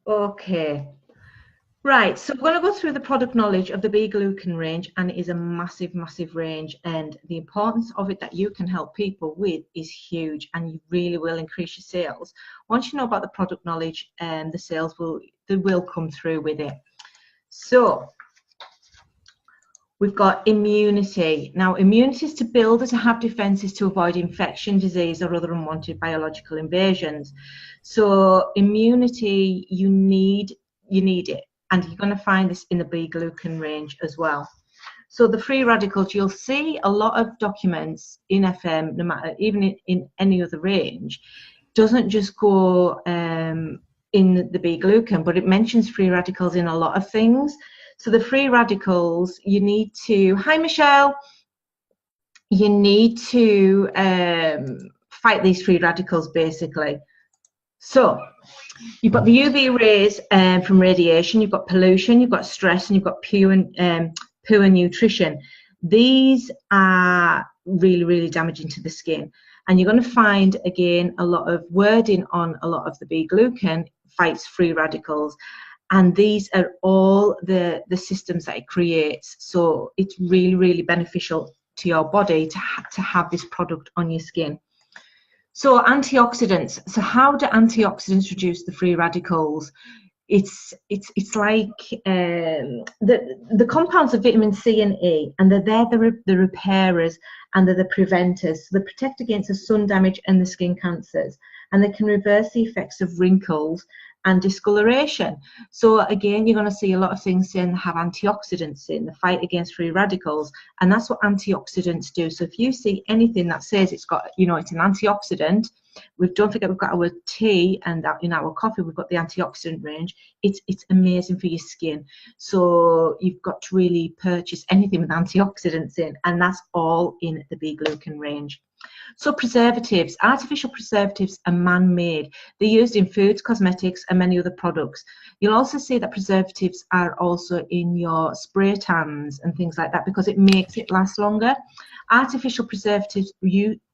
Okay. Right, so we're going to go through the product knowledge of the B Glucan range, and it is a massive, massive range, and the importance of it that you can help people with is huge, and you really will increase your sales. Once you know about the product knowledge, the sales will come through with it. So we've got immunity. Now, immunity is to build or to have defenses to avoid infection, disease, or other unwanted biological invasions. So immunity, you need it. And you're going to find this in the B Glucan range as well. So the free radicals, you'll see a lot of documents in FM, no matter, even in any other range, doesn't just go in the B Glucan, but it mentions free radicals in a lot of things. So the free radicals, you need to, hi Michelle, you need to fight these free radicals basically. So you've got the UV rays from radiation, you've got pollution, you've got stress, and you've got poor nutrition. These are really, really damaging to the skin. And you're going to find, again, a lot of wording on a lot of the B Glucan fights free radicals. And these are all the systems that it creates. So it's really, really beneficial to your body to have this product on your skin. So antioxidants. So how do antioxidants reduce the free radicals? It's like the compounds of vitamin C and E, and they're the repairers and they're the preventers. So they protect against the sun damage and the skin cancers, and they can reverse the effects of wrinkles and discoloration. So again, you're going to see a lot of things saying they have antioxidants in the fight against free radicals, and that's what antioxidants do. So if you see anything that says it's got, it's an antioxidant, don't forget we've got our tea, and that in our coffee we've got the antioxidant range. It's amazing for your skin. So you've got to really purchase anything with antioxidants in, and that's all in the B Glucan range. So preservatives, artificial preservatives are man-made. They're used in foods, cosmetics, and many other products. You'll also see that preservatives are also in your spray tans and things like that because it makes it last longer. Artificial preservatives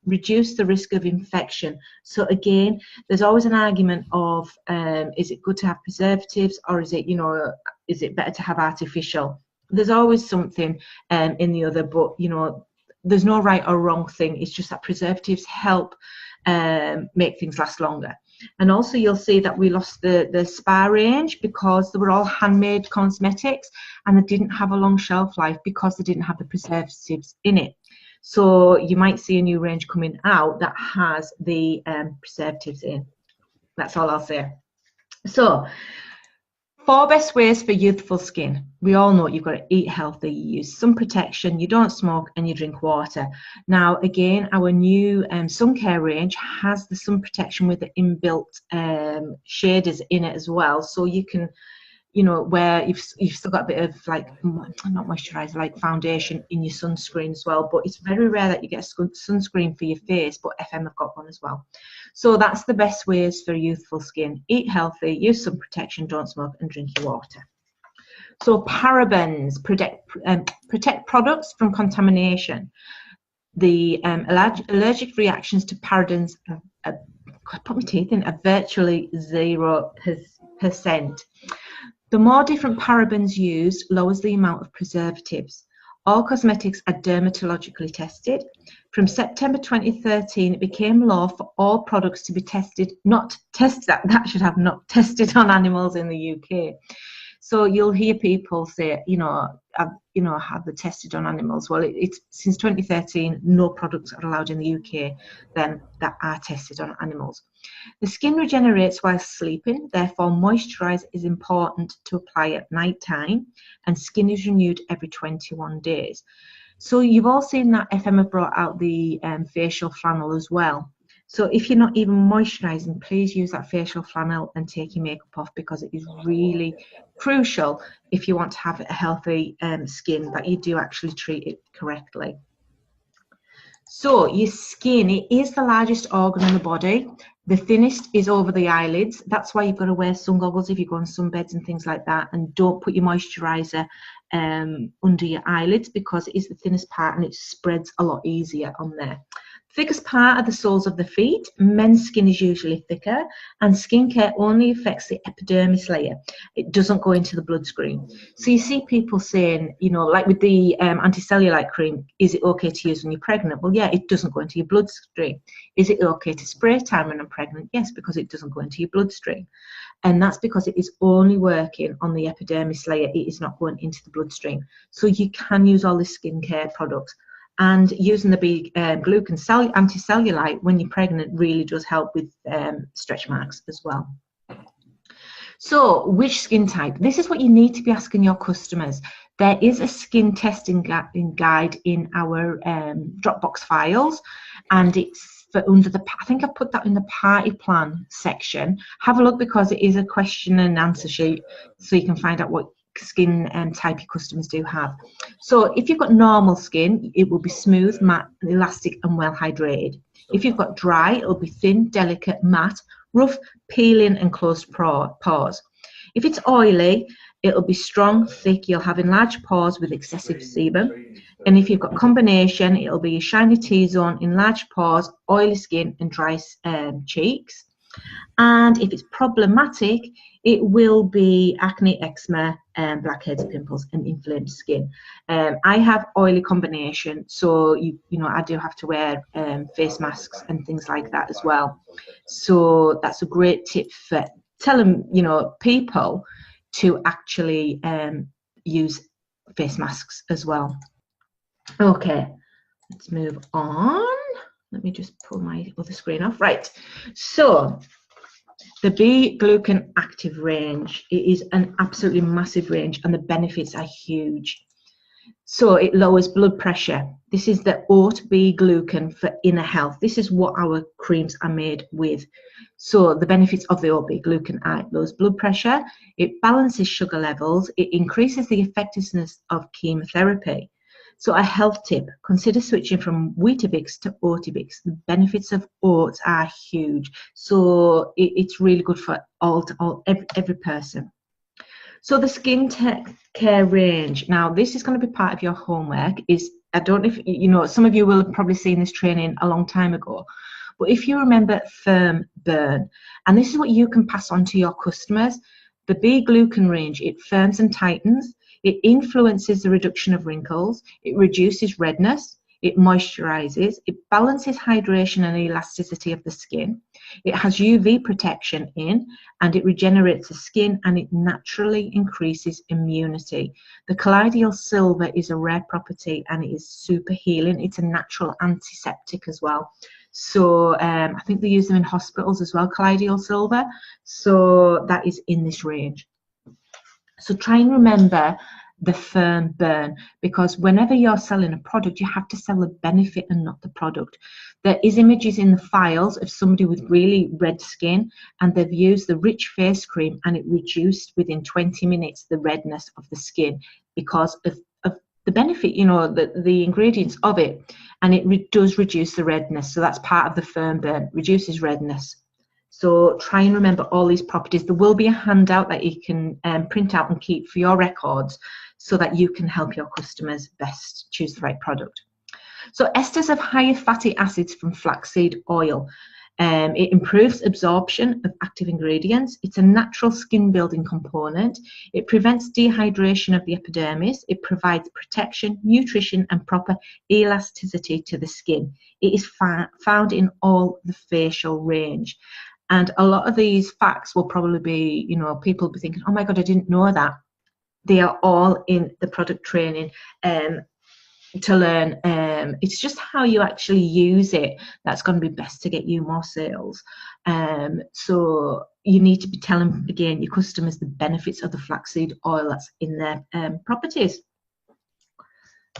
reduce the risk of infection. So again, there's always an argument of is it good to have preservatives, or is it better to have artificial? There's always something in the other, but there's no right or wrong thing. It's just that preservatives help make things last longer. And also you'll see that we lost the spa range because they were all handmade cosmetics and they didn't have a long shelf life because they didn't have the preservatives in it. So you might see a new range coming out that has the preservatives in. That's all I'll say. So 4 best ways for youthful skin. We all know you've got to eat healthy, you use sun protection, you don't smoke, and you drink water. Now, again, our new sun care range has the sun protection with the inbuilt shaders in it as well. So you can, where you've still got a bit of not moisturizer, like foundation in your sunscreen as well. But it's very rare that you get a sunscreen for your face, but FM have got one as well. So that's the best ways for youthful skin. Eat healthy, use sun protection, don't smoke, and drink your water. So parabens protect products from contamination. The allergic reactions to parabens put my teeth in, are virtually 0%. The more different parabens used lowers the amount of preservatives. All cosmetics are dermatologically tested. From September 2013, it became law for all products to be tested on animals in the UK. So you'll hear people say, have they tested on animals? Well, it's since 2013, no products are allowed in the UK then that are tested on animals. The skin regenerates while sleeping, therefore moisturizer is important to apply at night time, and skin is renewed every 21 days. So you've all seen that FM have brought out the facial flannel as well. So if you're not even moisturizing, please use that facial flannel and take your makeup off, because it is really crucial if you want to have a healthy skin, that you do actually treat it correctly. So your skin, it is the largest organ in the body. The thinnest is over the eyelids. That's why you've got to wear sun goggles if you go on sunbeds and things like that. And don't put your moisturizer under your eyelids, because it is the thinnest part and it spreads a lot easier on there. Thickest part are the soles of the feet. Men's skin is usually thicker, and skincare only affects the epidermis layer. It doesn't go into the bloodstream. So you see people saying, you know, like with the anti-cellulite cream, is it okay to use when you're pregnant? Well, yeah, it doesn't go into your bloodstream. Is it okay to spray tan when I'm pregnant? Yes, because it doesn't go into your bloodstream. And that's because it is only working on the epidermis layer. It is not going into the bloodstream. So you can use all the skincare products. And using the B Glucan anti-cellulite when you're pregnant really does help with stretch marks as well. So which skin type? This is what you need to be asking your customers. There is a skin testing guide in our Dropbox files, and it's for under the, I think I put that in the party plan section. Have a look, because it is a question and answer sheet, so you can find out what skin type your customers do have. So if you've got normal skin, it will be smooth, matte, elastic and well hydrated. If you've got dry, it'll be thin, delicate, matte, rough, peeling and closed pores. If it's oily, it'll be strong, thick, you'll have enlarged pores with excessive sebum. And if you've got combination, it'll be a shiny T-zone, enlarged pores, oily skin and dry cheeks. And if it's problematic, it will be acne, eczema, blackheads, pimples and inflamed skin. I have oily combination, so you know I do have to wear face masks and things like that as well. So that's a great tip for telling, you know, people to actually use face masks as well. Okay, let's move on. Let me just pull my other screen off. Right, so the B Glucan Active range, it is an absolutely massive range and the benefits are huge. So it lowers blood pressure. This is the Oat B Glucan for inner health. This is what our creams are made with. So the benefits of the Oat B Glucan are: it lowers blood pressure, it balances sugar levels, it increases the effectiveness of chemotherapy. So a health tip, consider switching from Weetabix to Oatibix. The benefits of oats are huge. So it's really good for every person. So the skin care range, now this is going to be part of your homework. I don't know if, you know, some of you will have probably seen this training a long time ago, but if you remember Firm Burn, and this is what you can pass on to your customers, the B Glucan range, it firms and tightens. It influences the reduction of wrinkles, it reduces redness, it moisturizes, it balances hydration and elasticity of the skin, it has UV protection in, and it regenerates the skin, and it naturally increases immunity. The colloidal silver is a rare property and it is super healing. It's a natural antiseptic as well. So I think they use them in hospitals as well, colloidal silver. So that is in this range. So try and remember the Firm Burn, because whenever you're selling a product, you have to sell the benefit and not the product. There is images in the files of somebody with really red skin, and they've used the rich face cream and it reduced within 20 minutes the redness of the skin because of the benefit, you know, the ingredients of it, and it does reduce the redness. So that's part of the Firm Burn, reduces redness. So try and remember all these properties. There will be a handout that you can print out and keep for your records so that you can help your customers best choose the right product. So esters of higher fatty acids from flaxseed oil. It improves absorption of active ingredients. It's a natural skin building component. It prevents dehydration of the epidermis. It provides protection, nutrition and proper elasticity to the skin. It is found in all the facial range. And a lot of these facts will probably be, you know, people will be thinking, oh my God, I didn't know that. They are all in the product training to learn. It's just how you actually use it that's going to be best to get you more sales. So you need to be telling, again, your customers the benefits of the flaxseed oil that's in their properties.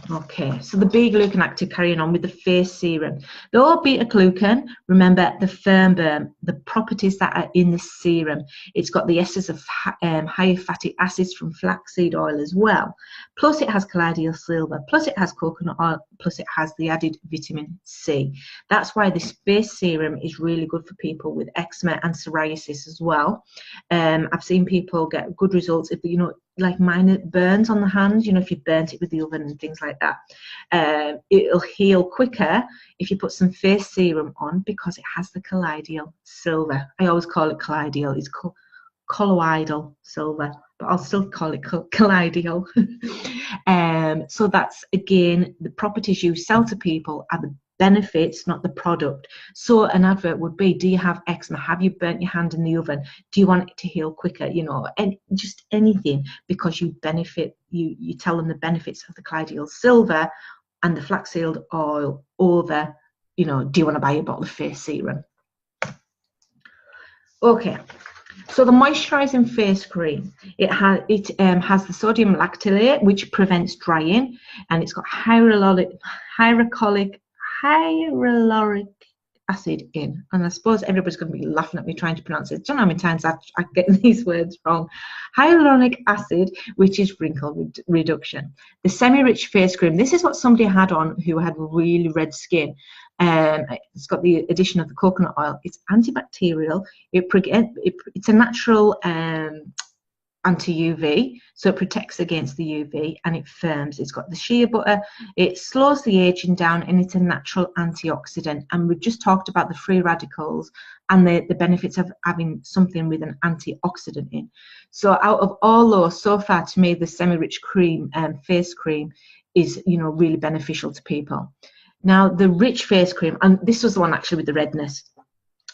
Okay, so the B Glucan Active, carrying on with the face serum. The oat beta glucan, remember the Firm Burn, the properties that are in this serum. It's got the esters of higher fatty acids from flaxseed oil as well. Plus it has colloidal silver, plus it has coconut oil, plus it has the added vitamin C. That's why this face serum is really good for people with eczema and psoriasis as well. I've seen people get good results if, you know, like minor burns on the hands, you know, if you burnt it with the oven and things like that. It'll heal quicker if you put some face serum on, because it has the colloidal silver. I always call it colloidal. It's colloidal silver, but I'll still call it colloidal. So that's, again, the properties you sell to people are the benefits, not the product. So an advert would be, do you have eczema? Have you burnt your hand in the oven? Do you want it to heal quicker? You know, and just anything, because you benefit, you tell them the benefits of the colloidal silver and the flaxseed oil over, you know, do you want to buy a bottle of face serum? Okay. So the moisturizing face cream, it has the sodium lactylate, which prevents drying, and it's got hyaluronic acid in. And I suppose everybody's going to be laughing at me trying to pronounce it. I don't know how many times I get these words wrong. Hyaluronic acid, which is wrinkle reduction. The semi-rich face cream, this is what somebody had on who had really red skin. It's got the addition of the coconut oil. It's antibacterial. It's a natural anti-UV, so it protects against the UV, and it firms. It's got the shea butter. It slows the aging down, and it's a natural antioxidant. And we've just talked about the free radicals and the benefits of having something with an antioxidant in. So out of all those, so far, to me, the semi-rich cream, face cream, is, you know, really beneficial to people. Now, the rich face cream, and this was the one actually with the redness,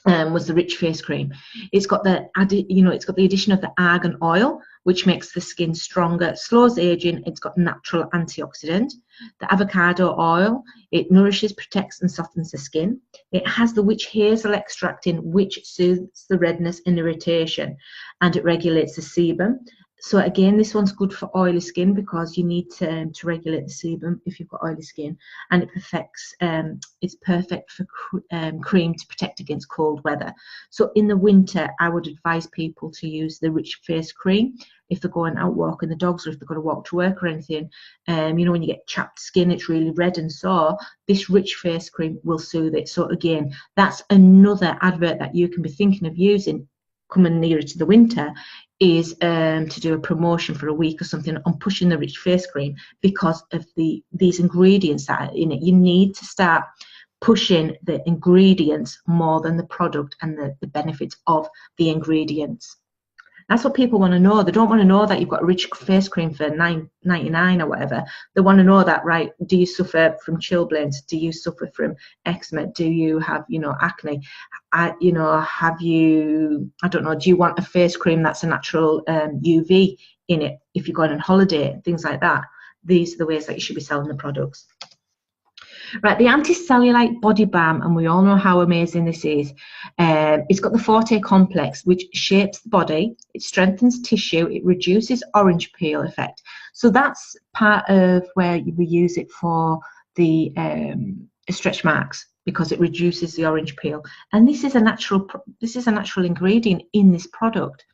was the rich face cream. It's got the addition of the argan oil, which makes the skin stronger, slows aging. It's got natural antioxidant. The avocado oil, it nourishes, protects, and softens the skin. It has the witch hazel extract in, which soothes the redness and irritation, and it regulates the sebum. So again, this one's good for oily skin, because you need to regulate the sebum if you've got oily skin, and it's perfect for cream to protect against cold weather. So in the winter, I would advise people to use the rich face cream if they're going out walking the dogs, or if they're going to walk to work or anything. You know, when you get chapped skin, it's really red and sore, this rich face cream will soothe it. So again, that's another advert that you can be thinking of using coming nearer to the winter, is to do a promotion for a week or something on pushing the rich face cream, because of these ingredients that are in it. You need to start pushing the ingredients more than the product and the benefits of the ingredients. That's what people want to know. They don't want to know that you've got a rich face cream for $9.99 or whatever. They want to know that, right, do you suffer from chilblains? Do you suffer from eczema? Do you have, you know, acne? You know, have you, I don't know, do you want a face cream that's a natural UV in it if you're going on holiday, things like that? These are the ways that you should be selling the products. Right, the anti-cellulite body balm, and we all know how amazing this is. It's got the Forte complex, which shapes the body, it strengthens tissue, it reduces orange peel effect. So that's part of where we use it for the stretch marks, because it reduces the orange peel. And this is a natural ingredient in this product.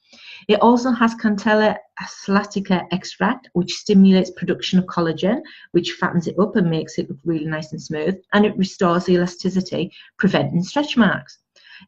It also has Cantella aslatica extract, which stimulates production of collagen, which fattens it up and makes it look really nice and smooth, and it restores the elasticity, preventing stretch marks.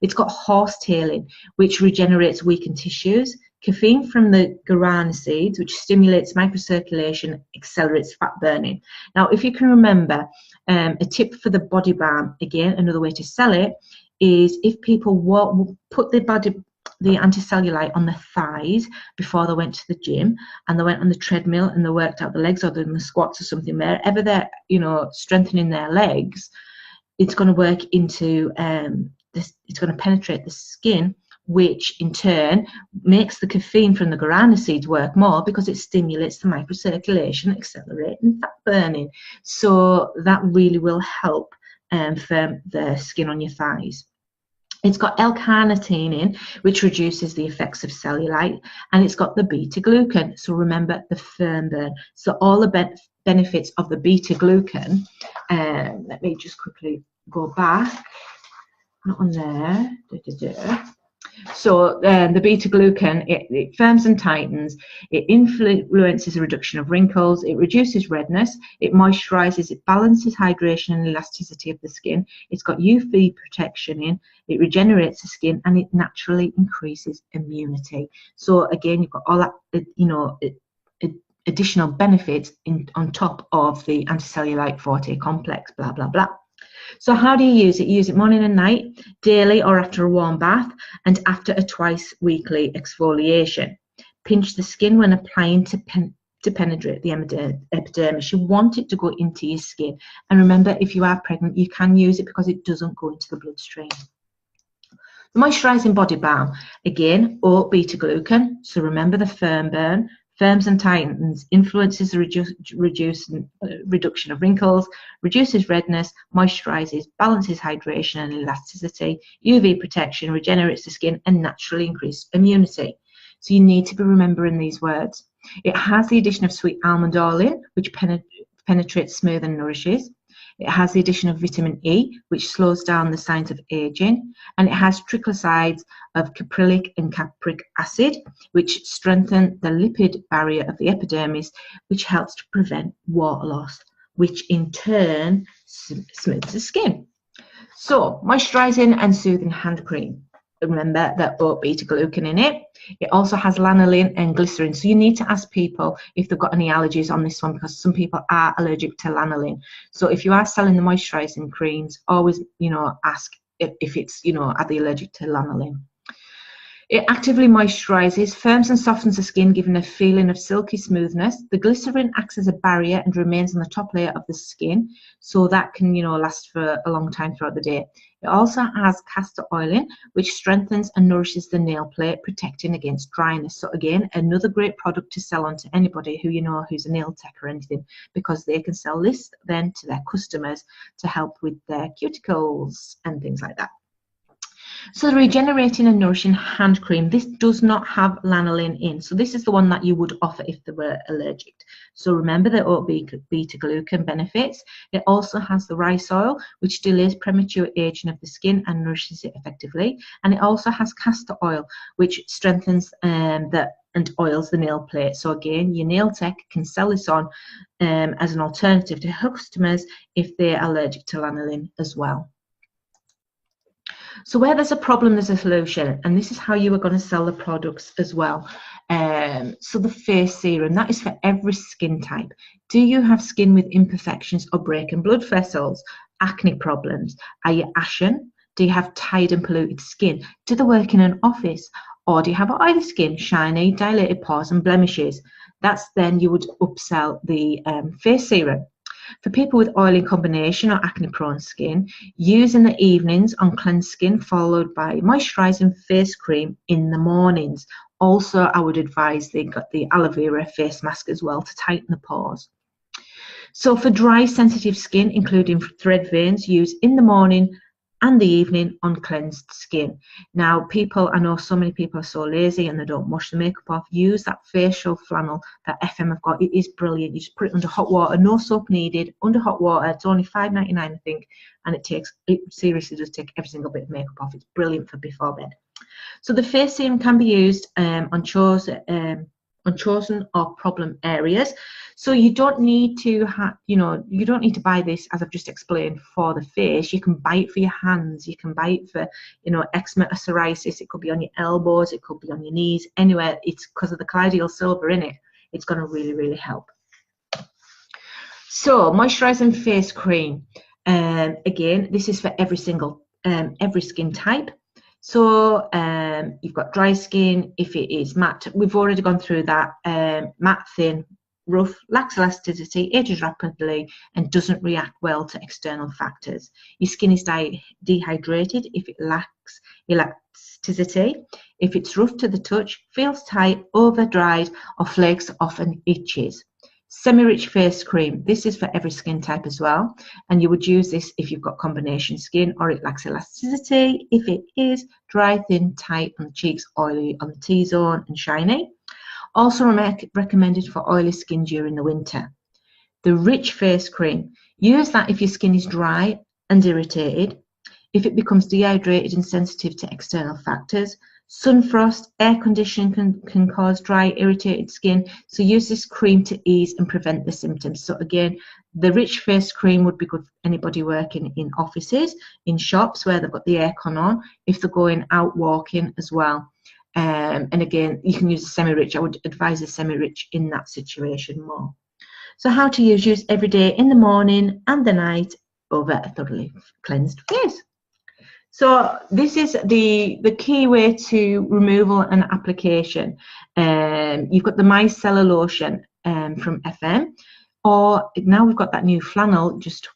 It's got horsetail, which regenerates weakened tissues, caffeine from the guarana seeds, which stimulates microcirculation, accelerates fat burning. Now, if you can remember, a tip for the body balm, again, another way to sell it, is if people put the anti-cellulite on the thighs before they went to the gym, and they went on the treadmill and they worked out the legs, or doing the squats or something, wherever they're, you know, strengthening their legs, it's going to work into it's going to penetrate the skin, which in turn makes the caffeine from the guarana seeds work more, because it stimulates the microcirculation, accelerating fat burning. So that really will help firm the skin on your thighs. It's got L-carnitine in, which reduces the effects of cellulite, and it's got the beta glucan. So remember, the firm burn. So all the benefits of the beta glucan. Let me just quickly go back. Not on there. So the beta glucan, it firms and tightens, it influences the reduction of wrinkles, it reduces redness, it moisturizes, it balances hydration and elasticity of the skin, it's got UV protection in, it regenerates the skin, and it naturally increases immunity. So again, you've got all that, you know, additional benefits on top of the anti-cellulite forte complex, blah, blah, blah. So how do you use it? You use it morning and night, daily or after a warm bath, and after a twice weekly exfoliation. Pinch the skin when applying to penetrate the epidermis. You want it to go into your skin. And remember, if you are pregnant, you can use it because it doesn't go into the bloodstream. The moisturizing body balm, again, oat beta glucan. So remember the firm burn. Firms and tightens, influences the reduction of wrinkles, reduces redness, moisturizes, balances hydration and elasticity, UV protection, regenerates the skin, and naturally increases immunity. So you need to be remembering these words. It has the addition of sweet almond oil in, which penetrates, smooth and nourishes. It has the addition of vitamin E, which slows down the signs of aging, and it has triglycerides of caprylic and capric acid, which strengthen the lipid barrier of the epidermis, which helps to prevent water loss, which in turn smooths the skin. So, moisturizing and soothing hand cream. Remember that oat beta glucan in it. It also has lanolin and glycerin. So you need to ask people if they've got any allergies on this one, because some people are allergic to lanolin. So if you are selling the moisturizing creams, always, ask if it's, are they allergic to lanolin. It actively moisturizes, firms and softens the skin, giving a feeling of silky smoothness. The glycerin acts as a barrier and remains on the top layer of the skin, so that can, last for a long time throughout the day. It also has castor oil in, which strengthens and nourishes the nail plate, protecting against dryness. So again, another great product to sell on to anybody who who's a nail tech or anything, because they can sell this then to their customers to help with their cuticles and things like that. So the regenerating and nourishing hand cream, this does not have lanolin in. So this is the one that you would offer if they were allergic. So remember the oat beta glucan benefits. It also has the rice oil, which delays premature aging of the skin and nourishes it effectively. And it also has castor oil, which strengthens and oils the nail plate. So again, your nail tech can sell this on as an alternative to customers if they're allergic to lanolin as well. So where there's a problem, there's a solution, and this is how you are going to sell the products as well. So the face serum, that is for every skin type. Do you have skin with imperfections or breaking blood vessels, acne problems? Are you ashen? Do you have tired and polluted skin? Do they work in an office? Or do you have oily skin, shiny, dilated pores and blemishes? That's then you would upsell the face serum. For people with oily combination or acne-prone skin, use in the evenings on cleansed skin, followed by moisturizing face cream in the mornings. Also, I would advise they got the aloe vera face mask as well to tighten the pores. So for dry, sensitive skin, including thread veins, use in the morning and the evening on cleansed skin. Now, I know so many people are so lazy and they don't wash the makeup off. Use that facial flannel that FM have got. It is brilliant. You just put it under hot water, no soap needed, under hot water. It's only $5.99, I think, and it seriously does take every single bit of makeup off. It's brilliant for before bed. So the face serum can be used on chosen or problem areas. So you don't need to you don't need to buy this, as I've just explained, for the face. You can buy it for your hands, you can buy it for eczema or psoriasis. It could be on your elbows, it could be on your knees, anywhere. It's because of the colloidal silver in it, it's going to really help. So moisturizing face cream, again, this is for every skin type. So you've got dry skin. If it is matte, we've already gone through that. Matte, thin, rough, lacks elasticity, ages rapidly, and doesn't react well to external factors. Your skin is dehydrated if it lacks elasticity. If it's rough to the touch, feels tight, over dried, or flakes off and itches. Semi-rich face cream. This is for every skin type as well, and you would use this if you've got combination skin or it lacks elasticity. If it is dry, thin, tight on the cheeks, oily on the T-zone, and shiny. Also recommended for oily skin during the winter. The rich face cream. Use that if your skin is dry and irritated, if it becomes dehydrated and sensitive to external factors. Sunfrost, air conditioning can cause dry, irritated skin. So use this cream to ease and prevent the symptoms. So again, the rich face cream would be good for anybody working in offices, in shops where they've got the aircon on, if they're going out walking as well. And again, you can use a semi-rich. I would advise a semi-rich in that situation more. So how to use every day in the morning and the night over a thoroughly cleansed face. So this is the key way to removal and application. You've got the micellar lotion from FM, or now we've got that new flannel. Just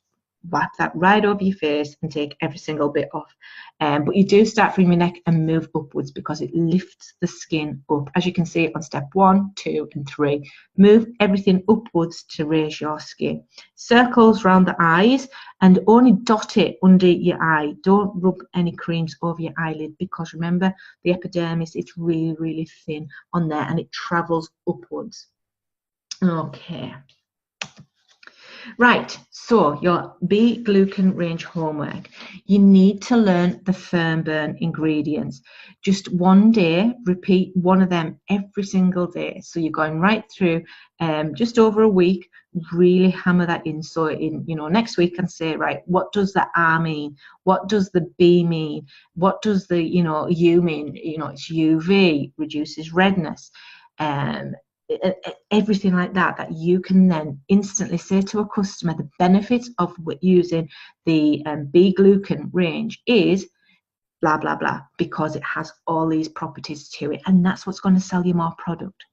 wipe that right over your face and take every single bit off. But you do start from your neck and move upwards because it lifts the skin up. As you can see on step 1, 2 and 3, move everything upwards to raise your skin. Circles around the eyes and only dot it under your eye. Don't rub any creams over your eyelid because remember the epidermis, it's really, really thin on there and it travels upwards. Okay. Right, so your B Glucan Range homework. You need to learn the firm burn ingredients. Just one day, repeat one of them every single day. So you're going right through just over a week, really hammer that in. So in, next week and say, right, what does the R mean? What does the B mean? What does the, U mean? It's UV, reduces redness. Everything like that you can then instantly say to a customer the benefits of using the B Glucan range is blah blah blah, because it has all these properties to it, and that's what's going to sell you more product.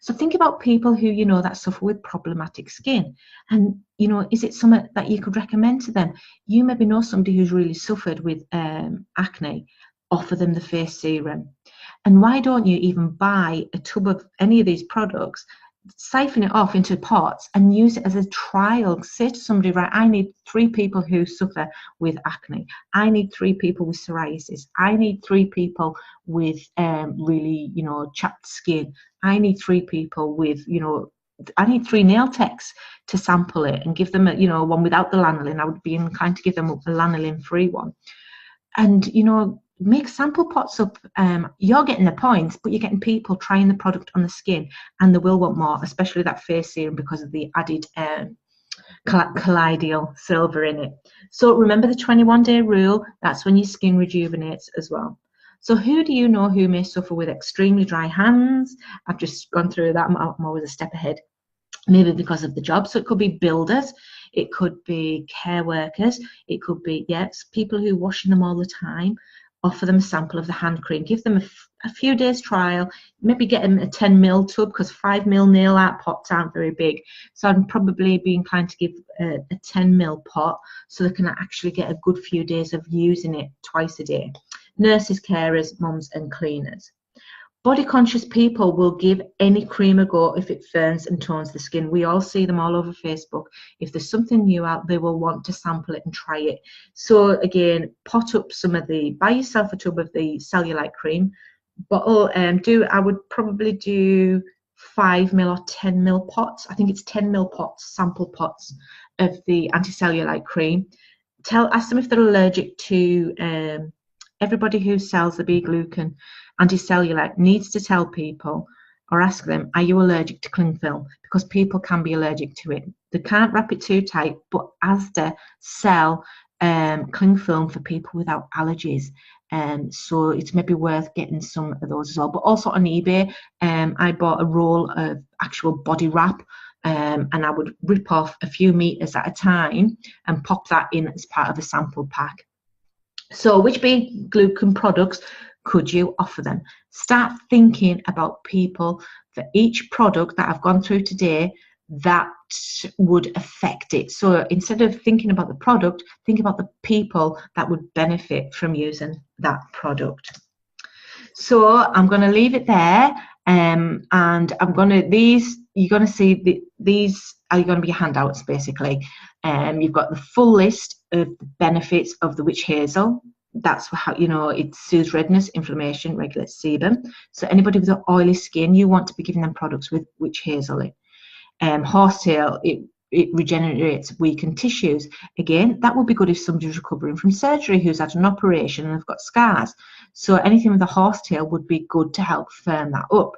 So think about people who that suffer with problematic skin, and is it something that you could recommend to them? You maybe know somebody who's really suffered with acne. Offer them the face serum. And why don't you even buy a tub of any of these products, siphon it off into pots and use it as a trial? Say to somebody, right, I need 3 people who suffer with acne. I need 3 people with psoriasis. I need 3 people with really, chapped skin. I need 3 people with, I need 3 nail techs to sample it and give them a, one without the lanolin. I would be inclined to give them a lanolin-free one. And, make sample pots up. You're getting the points, but you're getting people trying the product on the skin, and they will want more, especially that face serum because of the added colloidal silver in it. So remember the 21-day rule. That's when your skin rejuvenates as well. So who do you know who may suffer with extremely dry hands? I've just gone through that. I'm always a step ahead. Maybe because of the job. So it could be builders, it could be care workers, it could be people who are washing them all the time. Offer them a sample of the hand cream, give them a few days trial, maybe get them a 10 ml tub because 5 ml nail art pots aren't very big. So I'd probably be inclined to give a 10 ml pot so they can actually get a good few days of using it twice a day. Nurses, carers, mums and cleaners. Body conscious people will give any cream a go if it firms and tones the skin. We all see them all over Facebook. If there's something new out, they will want to sample it and try it. So again, pot up some of buy yourself a tub of the Cellulite cream bottle. I would probably do 5 ml or 10 ml pots. I think it's 10 ml pots, sample pots of the anti-cellulite cream. Ask them if they're allergic to everybody who sells the B Glucan anti-cellulite needs to tell people or ask them, are you allergic to cling film? Because people can be allergic to it. They can't wrap it too tight, but Asda sell cling film for people without allergies. So it's maybe worth getting some of those as well. But also on eBay, I bought a roll of actual body wrap, and I would rip off a few meters at a time and pop that in as part of a sample pack. So which B Glucan products could you offer them? Start thinking about people for each product that I've gone through today that would affect it. So instead of thinking about the product, think about the people that would benefit from using that product. So I'm going to leave it there, and I'm going to you're going to see these are going to be your handouts basically. You've got the full list of the benefits of the witch hazel. That's how it soothes redness, inflammation, regulates sebum. So anybody with oily skin, you want to be giving them products with witch hazel in. Horsetail, it regenerates weakened tissues. Again, that would be good if somebody's recovering from surgery, who's had an operation and have got scars. So anything with a horsetail would be good to help firm that up.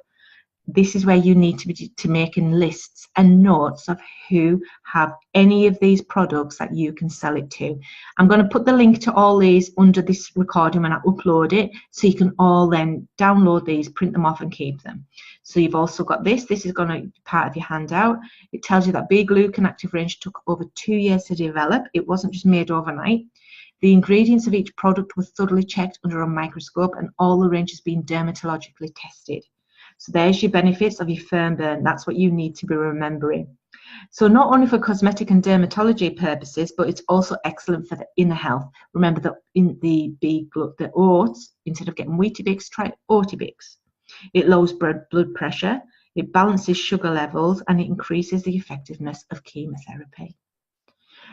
this is where you need to make in lists and notes of who have any of these products that you can sell it to. I'm going to put the link to all these under this recording when I upload it, so you can all then download these, print them off and keep them. So you've also got this is going to be part of your handout. It tells you that B Glucan Active Range took over 2 years to develop. It wasn't just made overnight. The ingredients of each product were thoroughly checked under a microscope, and all the range has been dermatologically tested. So there's your benefits of your firm burn. That's what you need to be remembering. So not only for cosmetic and dermatology purposes, but it's also excellent for the inner health. Remember that in the oats, instead of getting Weetabix, try Oatibix. It lowers blood pressure, it balances sugar levels, and it increases the effectiveness of chemotherapy.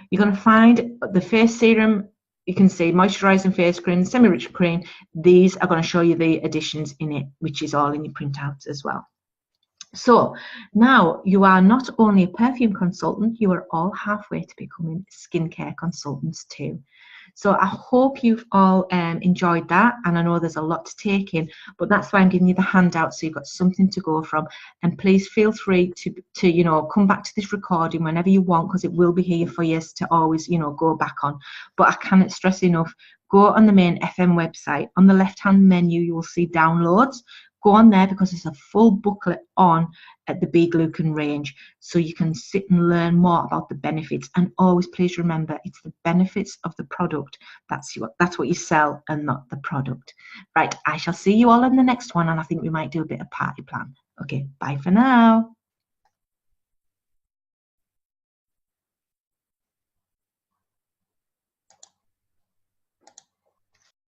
You're going to find the face serum. You can see moisturizing face cream, semi-rich cream. These are going to show you the additions in it, which is all in your printouts as well. So now you are not only a perfume consultant, you are all halfway to becoming skincare consultants too. So I hope you've all enjoyed that, and I know there's a lot to take in, but that's why I'm giving you the handout, so you've got something to go from. And please feel free to come back to this recording whenever you want, because it will be here for you to always go back on. But I cannot stress enough, go on the main FM website. On the left hand menu you will see downloads. Go on there, because there's a full booklet on at the B Glucan range, so you can sit and learn more about the benefits. And always please remember, it's the benefits of the product that's what you sell, and not the product. Right, I shall see you all in the next one, and I think we might do a bit of party plan. Okay, bye for now.